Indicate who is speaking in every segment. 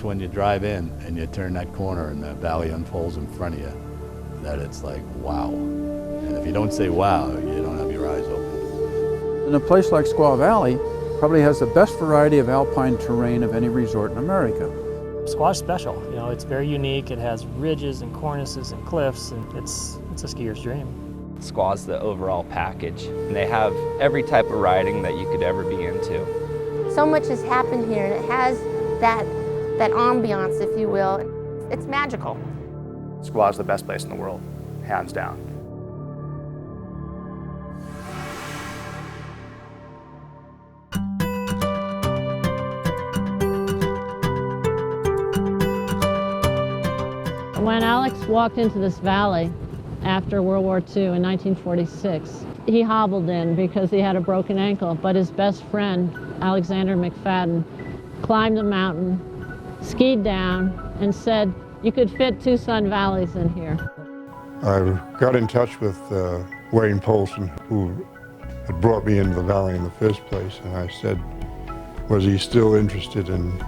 Speaker 1: when you drive in and you turn that corner and the valley unfolds in front of you, that it's like, wow. And if you don't say wow, you don't have your eyes open.
Speaker 2: And a place like Squaw Valley probably has the best variety of alpine terrain of any resort in America.
Speaker 3: Squaw's special, you know, it's very unique. It has ridges and cornices and cliffs, and it's a skier's dream.
Speaker 4: Squaw's the overall package, and they have every type of riding that you could ever be into.
Speaker 5: So much has happened here, and it has that ambiance, if you will. It's magical.
Speaker 6: Squaw's the best place in the world, hands down.
Speaker 7: When Alex walked into this valley after World War II in 1946, he hobbled in because he had a broken ankle, but his best friend, Alexander McFadden, climbed the mountain, skied down, and said, you could fit 2 Sun Valleys in here.
Speaker 8: I got in touch with Wayne Polson, who had brought me into the valley in the first place, and I said, was he still interested in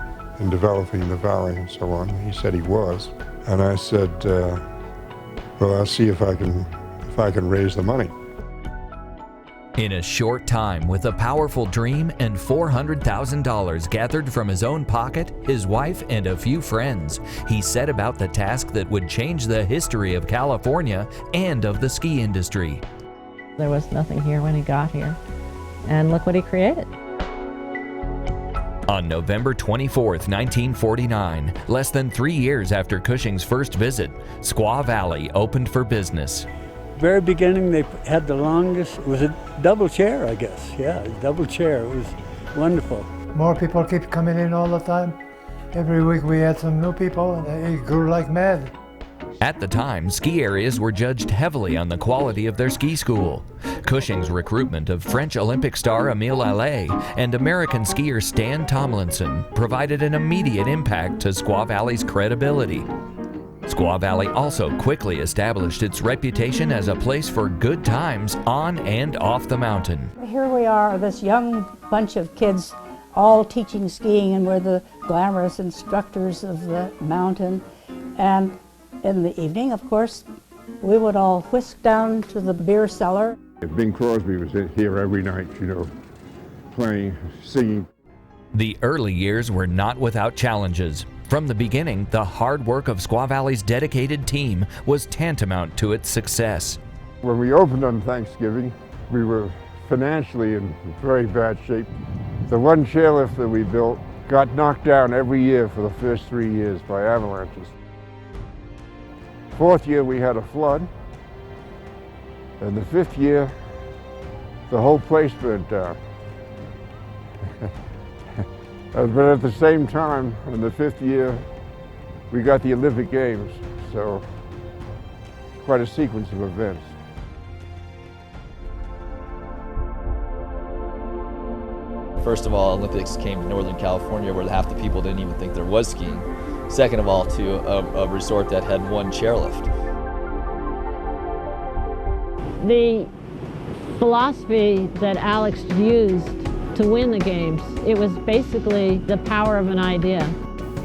Speaker 8: developing the valley and so on? He said he was. And I said, well, I'll see if I can raise the money.
Speaker 9: In a short time, with a powerful dream and $400,000 gathered from his own pocket, his wife, and a few friends, he set about the task that would change the history of California and of the ski industry.
Speaker 7: There was nothing here when he got here, and look what he created.
Speaker 9: On November 24, 1949, less than 3 years after Cushing's first visit, Squaw Valley opened for business.
Speaker 10: Very beginning, they had the longest, it was a double chair, I guess. Yeah, a double chair. It was wonderful.
Speaker 11: More people keep coming in all the time. Every week we had some new people, and it grew like mad.
Speaker 9: At the time, ski areas were judged heavily on the quality of their ski school. Cushing's recruitment of French Olympic star Émile Allais and American skier Stan Tomlinson provided an immediate impact to Squaw Valley's credibility. Squaw Valley also quickly established its reputation as a place for good times on and off the mountain.
Speaker 12: Here we are, this young bunch of kids all teaching skiing, and we're the glamorous instructors of the mountain. And in the evening, of course, we would all whisk down to the beer cellar.
Speaker 8: Bing Crosby was here every night, you know, playing, singing.
Speaker 9: The early years were not without challenges. From the beginning, the hard work of Squaw Valley's dedicated team was tantamount to its success.
Speaker 8: When we opened on Thanksgiving, we were financially in very bad shape. The one chairlift that we built got knocked down every year for the first 3 years by avalanches. 4th year we had a flood, and the 5th year the whole place burnt down. But at the same time, in the 5th year, we got the Olympic Games, so quite a sequence of events.
Speaker 13: First of all, Olympics came to Northern California where half the people didn't even think there was skiing. Second of all, to a resort that had one chairlift.
Speaker 7: The philosophy that Alex used to win the games, it was basically the power of an idea.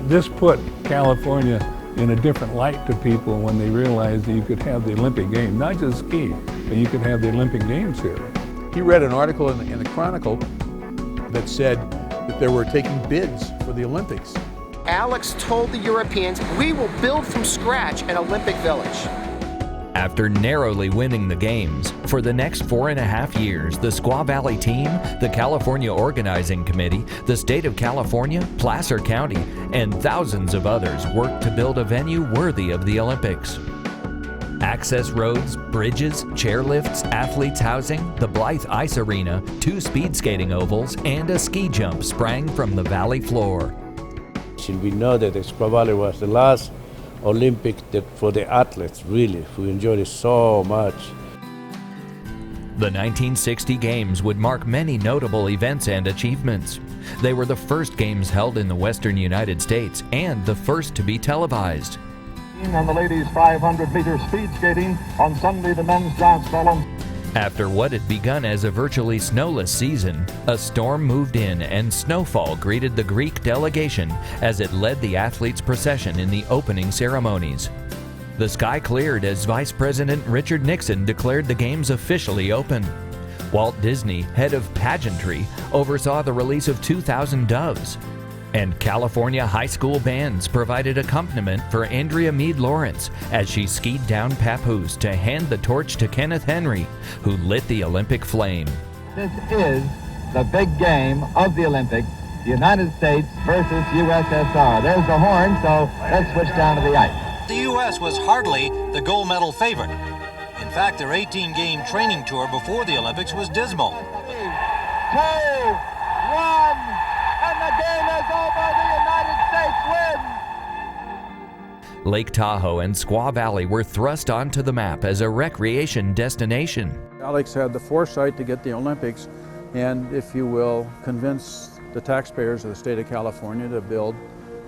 Speaker 14: This put California in a different light to people when they realized that you could have the Olympic Games, not just ski, but you could have the Olympic Games here.
Speaker 15: He read an article in the Chronicle that said that they were taking bids for the Olympics.
Speaker 16: Alex told the Europeans, we will build from scratch an Olympic village.
Speaker 9: After narrowly winning the games, for the next 4.5 years, the Squaw Valley team, the California Organizing Committee, the state of California, Placer County, and thousands of others worked to build a venue worthy of the Olympics. Access roads, bridges, chairlifts, athletes housing, the Blythe Ice Arena, 2 speed skating ovals, and a ski jump sprang from the valley floor.
Speaker 17: We know that the Squaw Valley was the last Olympic for the athletes, really, who enjoyed it so much.
Speaker 9: The 1960 Games would mark many notable events and achievements. They were the first games held in the western United States and the first to be televised.
Speaker 18: On the ladies' 500-meter speed skating, on Sunday the men's dance column.
Speaker 9: After what had begun as a virtually snowless season, a storm moved in and snowfall greeted the Greek delegation as it led the athletes' procession in the opening ceremonies. The sky cleared as Vice President Richard Nixon declared the games officially open. Walt Disney, head of pageantry, oversaw the release of 2,000 doves. And California high school bands provided accompaniment for Andrea Meade Lawrence as she skied down Papoose to hand the torch to Kenneth Henry, who lit the Olympic flame.
Speaker 18: This is the big game of the Olympics, the United States versus USSR. There's the horn, so let's switch down to the ice.
Speaker 19: The U.S. was hardly the gold medal favorite. In fact, their 18-game training tour before the Olympics was dismal.
Speaker 18: 2, 1, and the game is over. The United States wins.
Speaker 9: Lake Tahoe and Squaw Valley were thrust onto the map as a recreation destination.
Speaker 2: Alex had the foresight to get the Olympics and, if you will, convince the taxpayers of the state of California to build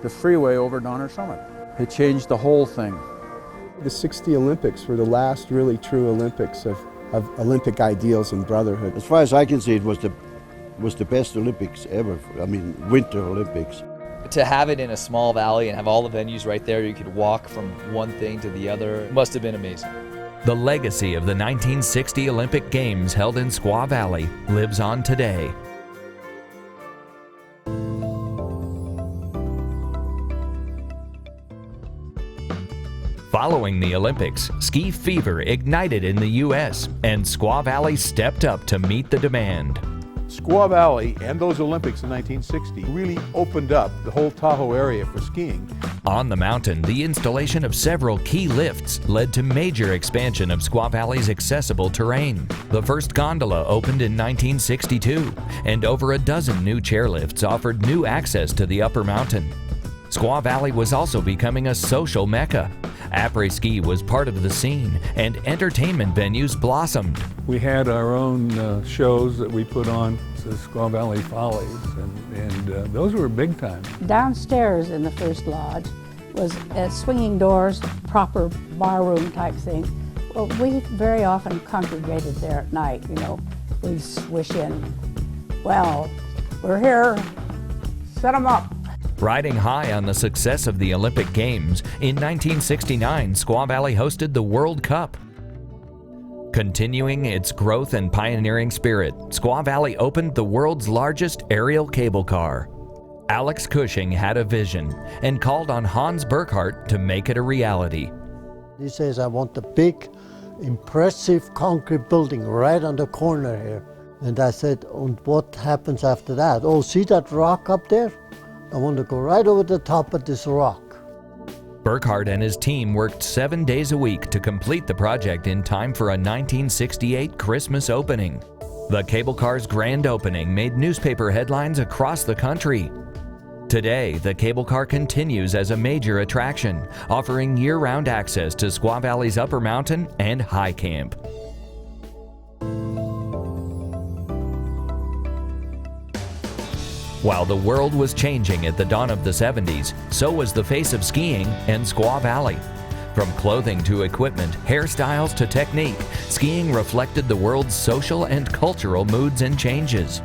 Speaker 2: the freeway over Donner Summit. It changed the whole thing.
Speaker 20: The 60 Olympics were the last really true Olympics of Olympic ideals and brotherhood.
Speaker 17: As far as I can see, it was the best Olympics ever. I mean, Winter Olympics.
Speaker 13: To have it in a small valley and have all the venues right there, you could walk from one thing to the other, must have been amazing.
Speaker 9: The legacy of the 1960 Olympic Games held in Squaw Valley lives on today. Following the Olympics, ski fever ignited in the U.S., and Squaw Valley stepped up to meet the demand.
Speaker 15: Squaw Valley and those Olympics in 1960 really opened up the whole Tahoe area for skiing.
Speaker 9: On the mountain, the installation of several key lifts led to major expansion of Squaw Valley's accessible terrain. The first gondola opened in 1962, and over a dozen new chairlifts offered new access to the upper mountain. Squaw Valley was also becoming a social mecca. Après-ski was part of the scene, and entertainment venues blossomed.
Speaker 14: We had our own shows that we put on, the Squaw Valley Follies, and those were big time.
Speaker 12: Downstairs in the first lodge was swinging doors, proper barroom type thing. Well, we very often congregated there at night, you know. We'd swish in, well, we're here, set them up.
Speaker 9: Riding high on the success of the Olympic Games, in 1969, Squaw Valley hosted the World Cup. Continuing its growth and pioneering spirit, Squaw Valley opened the world's largest aerial cable car. Alex Cushing had a vision and called on Hans Burkhardt to make it a reality.
Speaker 21: He says, I want a big, impressive concrete building right on the corner here. And I said, and what happens after that? Oh, see that rock up there? I want to go right over the top of this rock.
Speaker 9: Burkhardt and his team worked 7 days a week to complete the project in time for a 1968 Christmas opening. The cable car's grand opening made newspaper headlines across the country. Today, the cable car continues as a major attraction, offering year-round access to Squaw Valley's Upper Mountain and High Camp. While the world was changing at the dawn of the 70s, so was the face of skiing in Squaw Valley. From clothing to equipment, hairstyles to technique, skiing reflected the world's social and cultural moods and changes.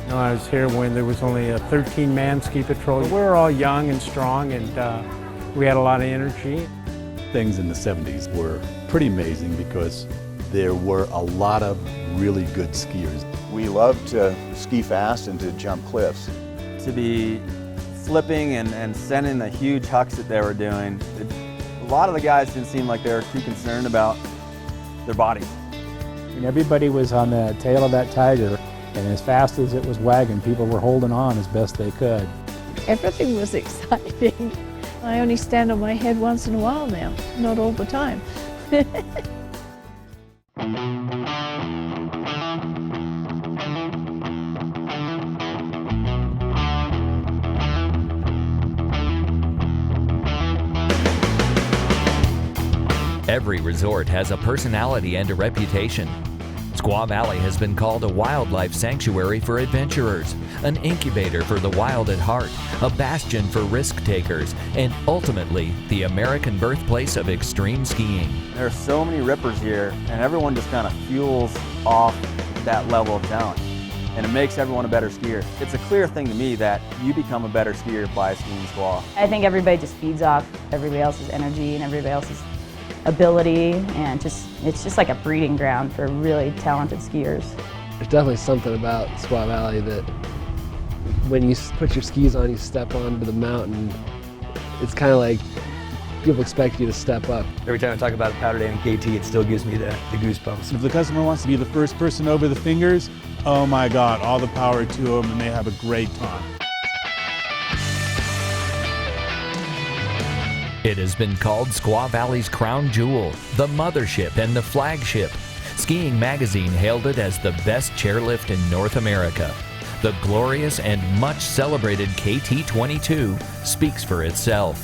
Speaker 22: You know, I was here when there was only a 13-man ski patrol. We were all young and strong, and we had a lot of energy.
Speaker 1: Things in the 70s were pretty amazing because there were a lot of really good skiers.
Speaker 23: We loved to ski fast and to jump cliffs.
Speaker 24: To be flipping and sending the huge hucks that they were doing, a lot of the guys didn't seem like they were too concerned about their bodies.
Speaker 22: And everybody was on the tail of that tiger, and as fast as it was wagging, people were holding on as best they could.
Speaker 25: Everything was exciting. I only stand on my head once in a while now, not all the time.
Speaker 9: Every resort has a personality and a reputation. Squaw Valley has been called a wildlife sanctuary for adventurers, an incubator for the wild at heart, a bastion for risk takers, and ultimately the American birthplace of extreme skiing.
Speaker 24: There are so many rippers here, and everyone just kind of fuels off that level of talent. And it makes everyone a better skier. It's a clear thing to me that you become a better skier by skiing squaw.
Speaker 3: I think everybody just feeds off everybody else's energy and everybody else's ability, and it's just like a breeding ground for really talented skiers.
Speaker 4: There's definitely something about Squaw Valley that when you put your skis on, you step onto the mountain, it's kind of like people expect you to step up.
Speaker 5: Every time I talk about a powder day on KT, it still gives me the goosebumps.
Speaker 6: If the customer wants to be the first person over the fingers, oh my God, all the power to them, and they have a great time.
Speaker 9: It has been called Squaw Valley's crown jewel, the mothership and the flagship. Skiing Magazine hailed it as the best chairlift in North America. The glorious and much celebrated KT22 speaks for itself.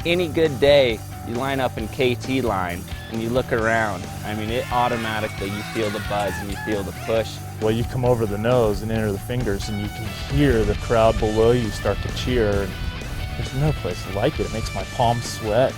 Speaker 10: Any good day, you line up in KT line and you look around. I mean, it automatically, you feel the buzz and you feel the push.
Speaker 26: Well, you come over the nose and enter the fingers and you can hear the crowd below you start to cheer. There's no place like it. It makes my palms sweat.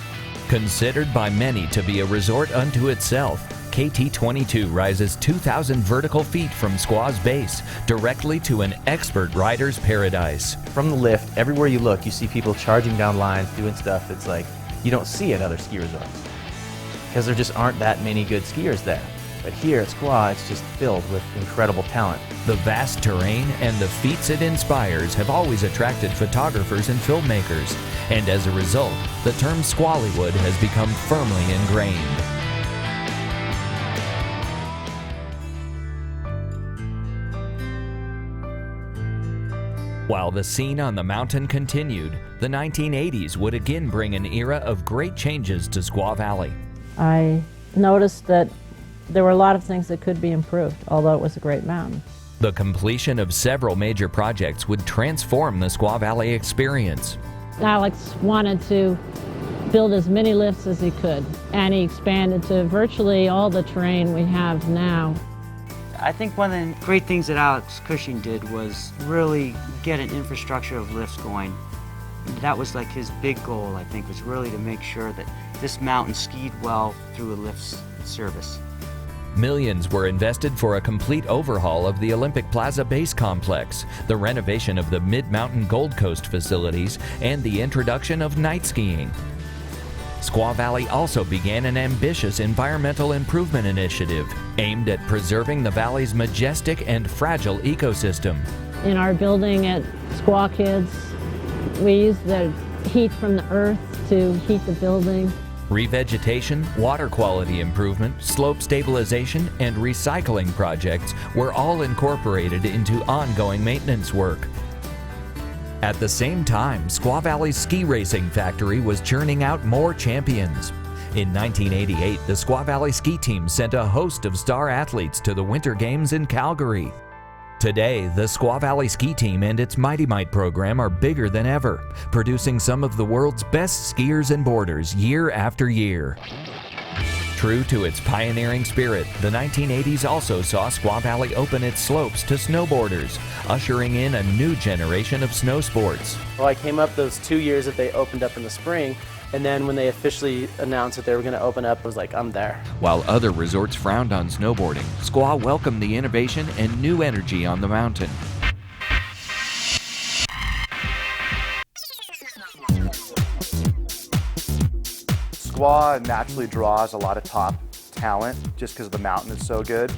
Speaker 9: Considered by many to be a resort unto itself, KT22 rises 2,000 vertical feet from Squaw's base, directly to an expert rider's paradise.
Speaker 27: From the lift, everywhere you look, you see people charging down lines, doing stuff that's like you don't see at other ski resorts, because there just aren't that many good skiers there. But here at Squaw, it's just filled with incredible talent.
Speaker 9: The vast terrain and the feats it inspires have always attracted photographers and filmmakers, and as a result, the term Squallywood has become firmly ingrained. While the scene on the mountain continued, the 1980s would again bring an era of great changes to Squaw Valley.
Speaker 7: I noticed that there were a lot of things that could be improved, although it was a great mountain.
Speaker 9: The completion of several major projects would transform the Squaw Valley experience.
Speaker 7: Alex wanted to build as many lifts as he could, and he expanded to virtually all the terrain we have now.
Speaker 28: I think one of the great things that Alex Cushing did was really get an infrastructure of lifts going. That was like his big goal, I think, was really to make sure that this mountain skied well through a lift service.
Speaker 9: Millions were invested for a complete overhaul of the Olympic Plaza base complex, the renovation of the Mid-Mountain Gold Coast facilities, and the introduction of night skiing. Squaw Valley also began an ambitious environmental improvement initiative aimed at preserving the valley's majestic and fragile ecosystem.
Speaker 7: In our building at Squaw Kids, we use the heat from the earth to heat the building.
Speaker 9: Revegetation, water quality improvement, slope stabilization, and recycling projects were all incorporated into ongoing maintenance work. At the same time, Squaw Valley's ski racing factory was churning out more champions. In 1988, the Squaw Valley ski team sent a host of star athletes to the Winter Games in Calgary. Today, the Squaw Valley ski team and its Mighty Might program are bigger than ever, producing some of the world's best skiers and boarders year after year. True to its pioneering spirit, the 1980s also saw Squaw Valley open its slopes to snowboarders, ushering in a new generation of snow sports.
Speaker 4: Well, I came up those 2 years that they opened up in the spring, and then when they officially announced that they were going to open up, I was like, I'm there.
Speaker 9: While other resorts frowned on snowboarding, Squaw welcomed the innovation and new energy on the mountain.
Speaker 23: Squaw naturally draws a lot of top talent just because the mountain is so good,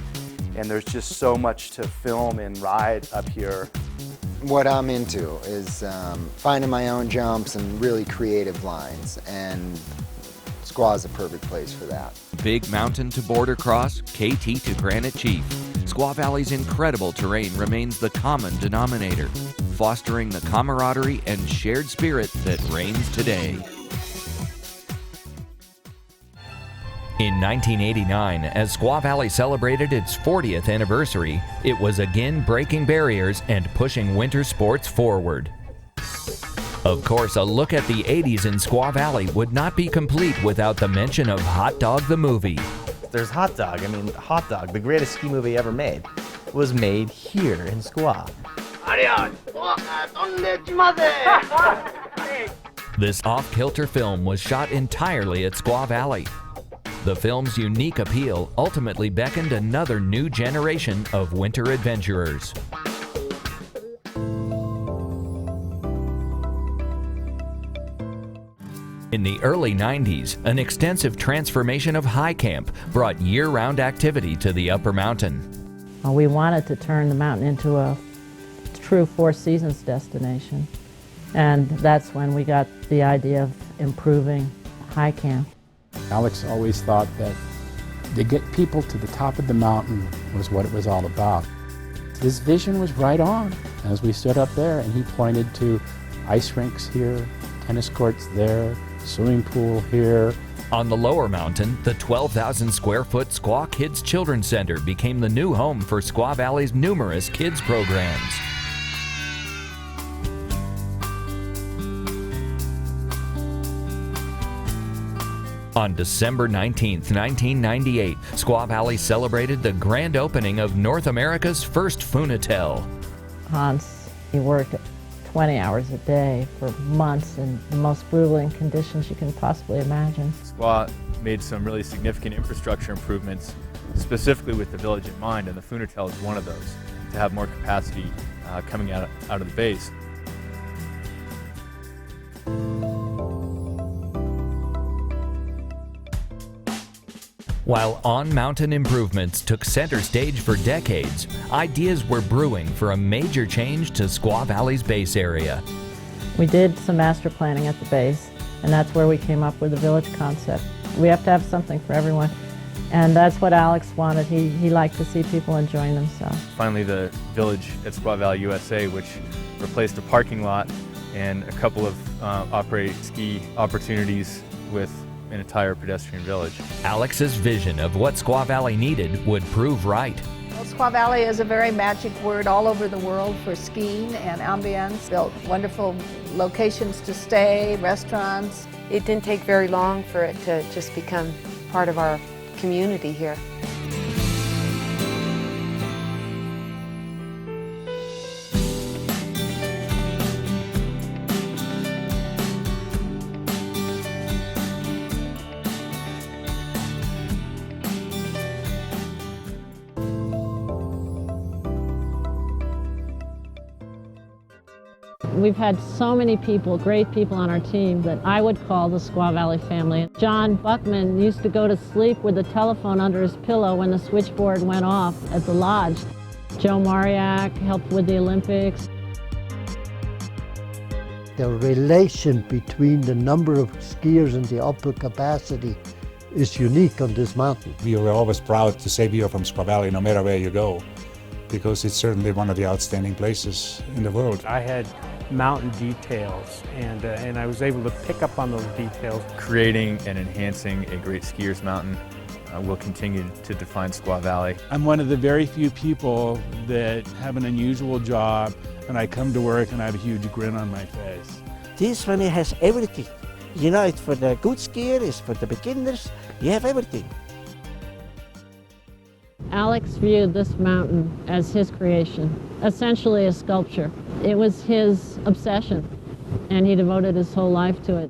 Speaker 23: and there's just so much to film and ride up here.
Speaker 29: What I'm into is finding my own jumps and really creative lines, and Squaw is a perfect place for that.
Speaker 9: Big Mountain to Border Cross, KT to Granite Chief, Squaw Valley's incredible terrain remains the common denominator, fostering the camaraderie and shared spirit that reigns today. In 1989, as Squaw Valley celebrated its 40th anniversary, it was again breaking barriers and pushing winter sports forward. Of course, a look at the 80s in Squaw Valley would not be complete without the mention of Hot Dog the Movie.
Speaker 27: There's Hot Dog. I mean, Hot Dog, the greatest ski movie ever made, was made here in Squaw.
Speaker 9: This off-kilter film was shot entirely at Squaw Valley. The film's unique appeal ultimately beckoned another new generation of winter adventurers. In the early 90s, an extensive transformation of high camp brought year-round activity to the upper mountain.
Speaker 7: We wanted to turn the mountain into a true Four Seasons destination, and that's when we got the idea of improving high camp.
Speaker 2: Alex always thought that to get people to the top of the mountain was what it was all about. His vision was right on as we stood up there, and he pointed to ice rinks here, tennis courts there, swimming pool here.
Speaker 9: On the lower mountain, the 12,000 square foot Squaw Kids Children's Center became the new home for Squaw Valley's numerous kids programs. On December 19, 1998, Squaw Valley celebrated the grand opening of North America's first Funitel.
Speaker 7: Hans, he worked 20 hours a day for months in the most grueling conditions you can possibly imagine.
Speaker 26: Squaw made some really significant infrastructure improvements, specifically with the village in mind, and the Funitel is one of those, to have more capacity coming out of the base.
Speaker 9: While on-mountain improvements took center stage for decades, ideas were brewing for a major change to Squaw Valley's base area.
Speaker 7: We did some master planning at the base, and that's where we came up with the village concept. We have to have something for everyone, and that's what Alex wanted. He liked to see people enjoying themselves.
Speaker 26: Finally, the village at Squaw Valley USA, which replaced a parking lot and a couple of operate ski opportunities with an entire pedestrian village.
Speaker 9: Alex's vision of what Squaw Valley needed would prove right.
Speaker 25: Well, Squaw Valley is a very magic word all over the world for skiing and ambience. Built wonderful locations to stay, restaurants.
Speaker 8: It didn't take very long for it to just become part of our community here.
Speaker 7: We've had so many people, great people on our team that I would call the Squaw Valley family. John Buckman used to go to sleep with the telephone under his pillow when the switchboard went off at the lodge. Joe Mariak helped with the Olympics.
Speaker 21: The relation between the number of skiers and the upper capacity is unique on this mountain.
Speaker 11: We are always proud to say we are from Squaw Valley no matter where you go, because it's certainly one of the outstanding places in the world.
Speaker 22: I had mountain details, and I was able to pick up on those details.
Speaker 26: Creating and enhancing a great skier's mountain will continue to define Squaw Valley.
Speaker 6: I'm one of the very few people that have an unusual job, and I come to work and I have a huge grin on my face.
Speaker 13: This one has everything. You know, it's for the good skier, it's for the beginners, you have everything.
Speaker 7: Alex viewed this mountain as his creation, essentially a sculpture. It was his obsession, and he devoted his whole life to it.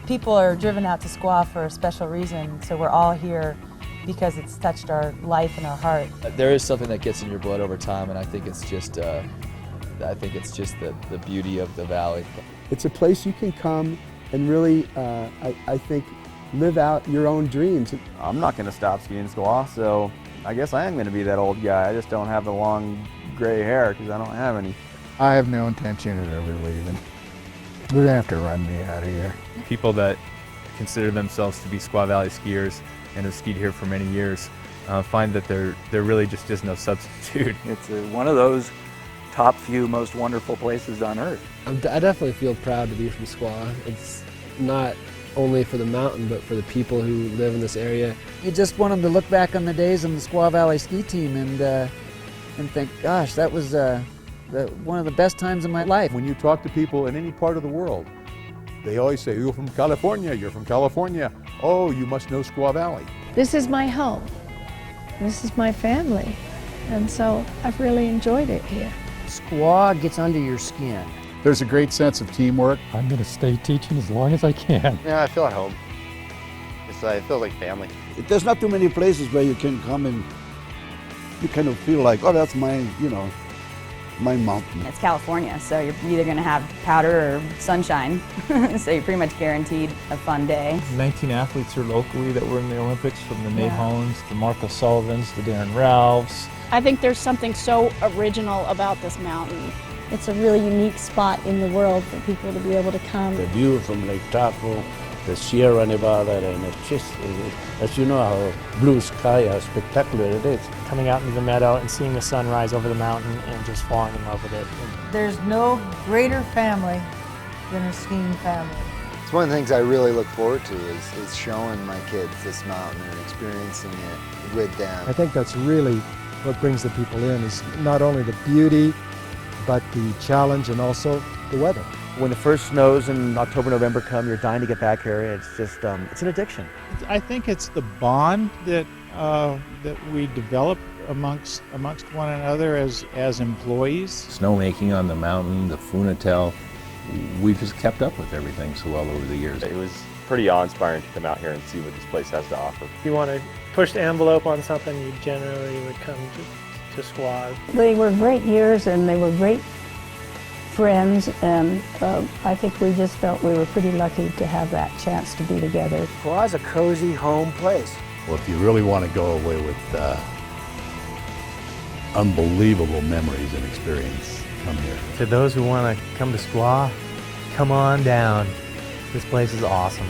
Speaker 16: People are driven out to Squaw for a special reason, so we're all here because it's touched our life and our heart.
Speaker 17: There is something that gets in your blood over time, and I think it's just the beauty of the valley.
Speaker 18: It's a place you can come and really, I think, live out your own dreams.
Speaker 24: I'm not going to stop skiing Squaw, so I guess I am going to be that old guy. I just don't have the long gray hair because I don't have any.
Speaker 19: I have no intention of ever leaving. They're going to have to run me out of here.
Speaker 26: People that consider themselves to be Squaw Valley skiers and have skied here for many years find that there really just is no substitute.
Speaker 20: It's one of those top few most wonderful places on earth.
Speaker 4: I definitely feel proud to be from Squaw. It's not only for the mountain, but for the people who live in this area.
Speaker 20: You just want them to look back on the days on the Squaw Valley ski team and think, gosh, that was one of the best times of my life.
Speaker 15: When you talk to people in any part of the world, they always say, you're from California, you're from California. Oh, you must know Squaw Valley.
Speaker 25: This is my home. This is my family. And so I've really enjoyed it here.
Speaker 20: Squaw gets under your skin.
Speaker 1: There's a great sense of teamwork.
Speaker 3: I'm going to stay teaching as long as I can.
Speaker 5: Yeah, I feel at home. It feels like family.
Speaker 10: There's not too many places where you can come and you kind of feel like, oh, that's my, my mountain.
Speaker 12: It's California, so you're either going to have powder or sunshine. So you're pretty much guaranteed a fun day.
Speaker 14: 19 athletes here locally that were in the Olympics, from the Nate Hollands, the Marco Sullivans, the Darren Ralphs.
Speaker 23: I think there's something so original about this mountain.
Speaker 28: It's a really unique spot in the world for people to be able to come.
Speaker 29: The view from Lake Tahoe, the Sierra Nevada, and it's just, as you know, how blue sky, how spectacular it is.
Speaker 30: Coming out into the meadow and seeing the sun rise over the mountain and just falling in love with it.
Speaker 16: There's no greater family than a skiing family.
Speaker 31: It's one of the things I really look forward to is showing my kids this mountain and experiencing it with them.
Speaker 32: I think that's really what brings the people in, is not only the beauty, but the challenge and also the weather.
Speaker 33: When the first snows in October, November come, you're dying to get back here. It's just, it's an addiction.
Speaker 34: I think it's the bond that we develop amongst one another as employees.
Speaker 35: Snowmaking on the mountain, the Funatel, we've just kept up with everything so well over the years.
Speaker 36: It was pretty awe-inspiring to come out here and see what this place has to offer.
Speaker 22: If you want to push the envelope on something, you generally would come to Squaw.
Speaker 28: They were great years and they were great friends, and I think we just felt we were pretty lucky to have that chance to be together.
Speaker 20: Squaw is a cozy home place.
Speaker 37: Well, if you really want to go away with unbelievable memories and experience, come here.
Speaker 27: To those who want to come to Squaw, come on down. This place is awesome.